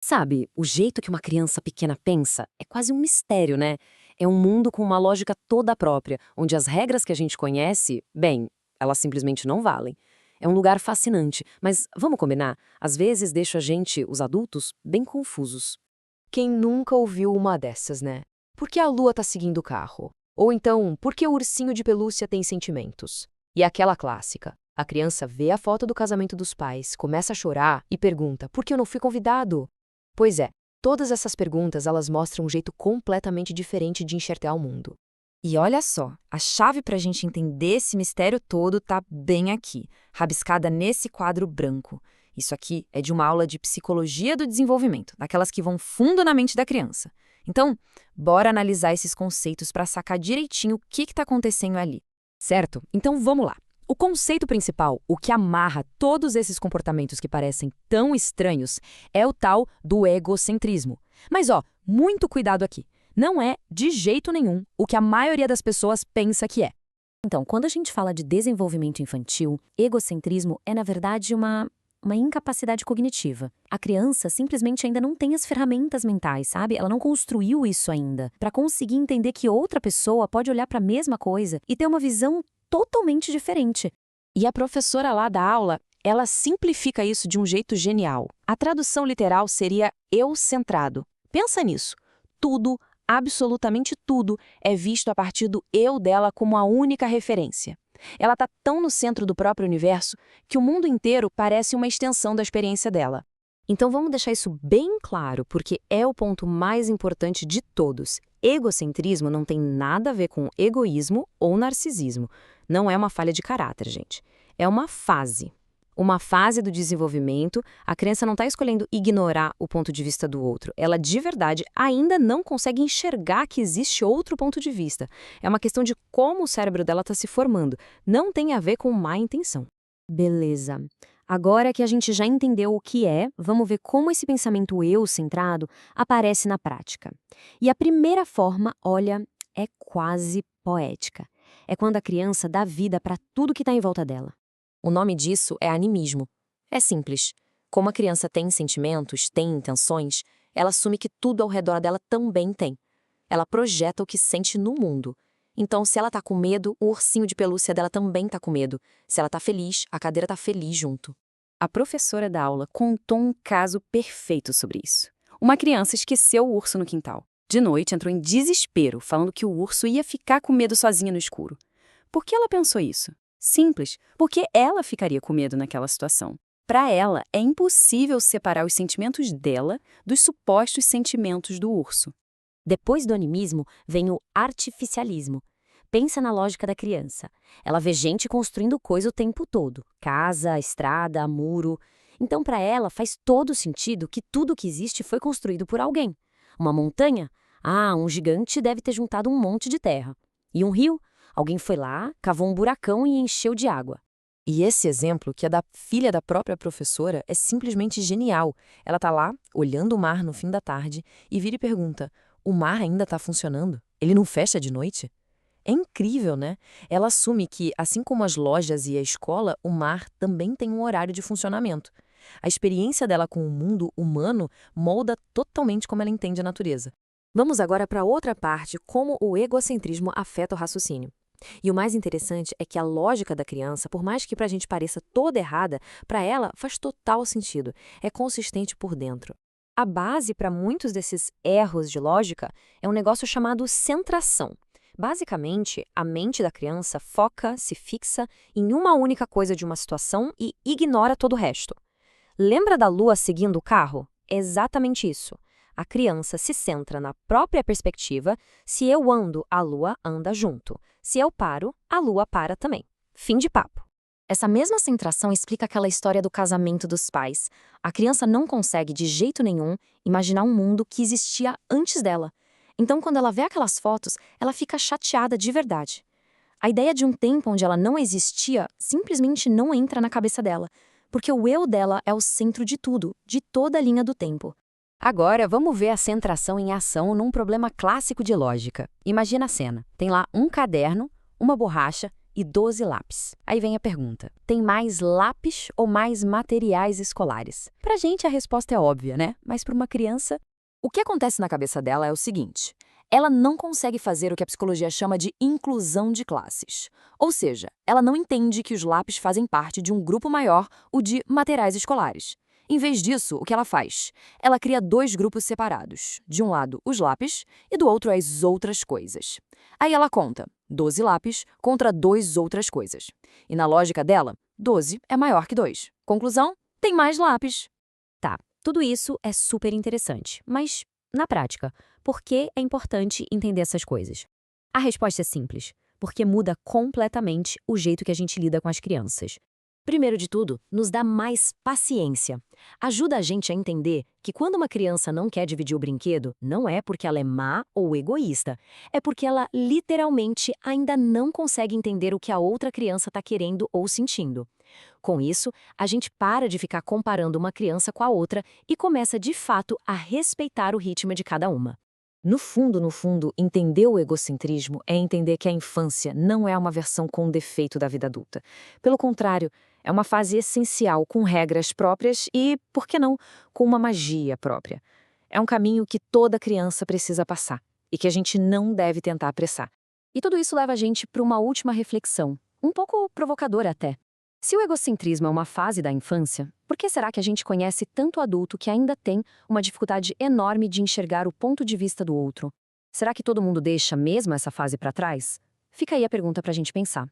Sabe, o jeito que uma criança pequena pensa é quase um mistério, né? É um mundo com uma lógica toda própria, onde as regras que a gente conhece, bem, elas simplesmente não valem. É um lugar fascinante, mas vamos combinar? Às vezes deixa a gente, os adultos, bem confusos. Quem nunca ouviu uma dessas, né? Por que a lua tá seguindo o carro? Ou então, por que o ursinho de pelúcia tem sentimentos? E aquela clássica. A criança vê a foto do casamento dos pais, começa a chorar e pergunta: por que eu não fui convidado? Pois é, todas essas perguntas elas mostram um jeito completamente diferente de enxergar o mundo. E olha só, a chave para a gente entender esse mistério todo tá bem aqui, rabiscada nesse quadro branco. Isso aqui é de uma aula de psicologia do desenvolvimento, daquelas que vão fundo na mente da criança. Então, bora analisar esses conceitos para sacar direitinho o que está acontecendo ali. Certo? Então vamos lá. O conceito principal, o que amarra todos esses comportamentos que parecem tão estranhos, é o tal do egocentrismo. Mas ó, muito cuidado aqui. Não é, de jeito nenhum, o que a maioria das pessoas pensa que é. Então, quando a gente fala de desenvolvimento infantil, egocentrismo é, na verdade, uma incapacidade cognitiva. A criança simplesmente ainda não tem as ferramentas mentais, sabe? Ela não construiu isso ainda, para conseguir entender que outra pessoa pode olhar para a mesma coisa e ter uma visão totalmente diferente. E a professora lá da aula, ela simplifica isso de um jeito genial. A tradução literal seria eu-centrado. Pensa nisso. Tudo, absolutamente tudo, é visto a partir do eu dela como a única referência. Ela está tão no centro do próprio universo que o mundo inteiro parece uma extensão da experiência dela. Então vamos deixar isso bem claro, porque é o ponto mais importante de todos. Egocentrismo não tem nada a ver com egoísmo ou narcisismo. Não é uma falha de caráter, gente. É uma fase. Uma fase do desenvolvimento, a criança não está escolhendo ignorar o ponto de vista do outro. Ela, de verdade, ainda não consegue enxergar que existe outro ponto de vista. É uma questão de como o cérebro dela está se formando. Não tem a ver com má intenção. Beleza. Agora que a gente já entendeu o que é, vamos ver como esse pensamento eu-centrado aparece na prática. E a primeira forma, olha, é quase poética. É quando a criança dá vida para tudo que está em volta dela. O nome disso é animismo. É simples. Como a criança tem sentimentos, tem intenções, ela assume que tudo ao redor dela também tem. Ela projeta o que sente no mundo. Então, se ela está com medo, o ursinho de pelúcia dela também está com medo. Se ela está feliz, a cadeira está feliz junto. A professora da aula contou um caso perfeito sobre isso. Uma criança esqueceu o urso no quintal. De noite, entrou em desespero, falando que o urso ia ficar com medo sozinha no escuro. Por que ela pensou isso? Simples, porque ela ficaria com medo naquela situação. Para ela, é impossível separar os sentimentos dela dos supostos sentimentos do urso. Depois do animismo, vem o artificialismo. Pensa na lógica da criança. Ela vê gente construindo coisa o tempo todo. Casa, estrada, muro. Então, para ela, faz todo sentido que tudo que existe foi construído por alguém. Uma montanha? Ah, um gigante deve ter juntado um monte de terra. E um rio? Alguém foi lá, cavou um buracão e encheu de água. E esse exemplo, que é da filha da própria professora, é simplesmente genial. Ela está lá, olhando o mar no fim da tarde, e vira e pergunta: o mar ainda está funcionando? Ele não fecha de noite? É incrível, né? Ela assume que, assim como as lojas e a escola, o mar também tem um horário de funcionamento. A experiência dela com o mundo humano molda totalmente como ela entende a natureza. Vamos agora para outra parte, como o egocentrismo afeta o raciocínio. E o mais interessante é que a lógica da criança, por mais que para a gente pareça toda errada, para ela faz total sentido, é consistente por dentro. A base para muitos desses erros de lógica é um negócio chamado centração. Basicamente, a mente da criança foca, se fixa em uma única coisa de uma situação e ignora todo o resto. Lembra da lua seguindo o carro? É exatamente isso. A criança se centra na própria perspectiva. Se eu ando, a lua anda junto. Se eu paro, a lua para também. Fim de papo. Essa mesma centração explica aquela história do casamento dos pais. A criança não consegue, de jeito nenhum, imaginar um mundo que existia antes dela. Então, quando ela vê aquelas fotos, ela fica chateada de verdade. A ideia de um tempo onde ela não existia simplesmente não entra na cabeça dela, porque o eu dela é o centro de tudo, de toda a linha do tempo. Agora, vamos ver a centração em ação num problema clássico de lógica. Imagina a cena. Tem lá um caderno, uma borracha e 12 lápis. Aí vem a pergunta: tem mais lápis ou mais materiais escolares? Pra gente a resposta é óbvia, né? Mas para uma criança, O que acontece na cabeça dela é o seguinte: ela não consegue fazer o que a psicologia chama de inclusão de classes. Ou seja, ela não entende que os lápis fazem parte de um grupo maior, o de materiais escolares. Em vez disso, o que ela faz? Ela cria dois grupos separados. De um lado, os lápis, e do outro, as outras coisas. Aí ela conta 12 lápis contra 2 outras coisas. E na lógica dela, 12 é maior que 2. Conclusão? Tem mais lápis. Tá, tudo isso é super interessante, mas, na prática, por que é importante entender essas coisas? A resposta é simples, porque muda completamente o jeito que a gente lida com as crianças. Primeiro de tudo, nos dá mais paciência. Ajuda a gente a entender que quando uma criança não quer dividir o brinquedo, não é porque ela é má ou egoísta, é porque ela literalmente ainda não consegue entender o que a outra criança está querendo ou sentindo. Com isso, a gente para de ficar comparando uma criança com a outra e começa de fato a respeitar o ritmo de cada uma. No fundo, entender o egocentrismo é entender que a infância não é uma versão com defeito da vida adulta. Pelo contrário, é uma fase essencial com regras próprias e, por que não, com uma magia própria. É um caminho que toda criança precisa passar e que a gente não deve tentar apressar. E tudo isso leva a gente para uma última reflexão, um pouco provocadora até. Se o egocentrismo é uma fase da infância, por que será que a gente conhece tanto adulto que ainda tem uma dificuldade enorme de enxergar o ponto de vista do outro? Será que todo mundo deixa mesmo essa fase para trás? Fica aí a pergunta para a gente pensar.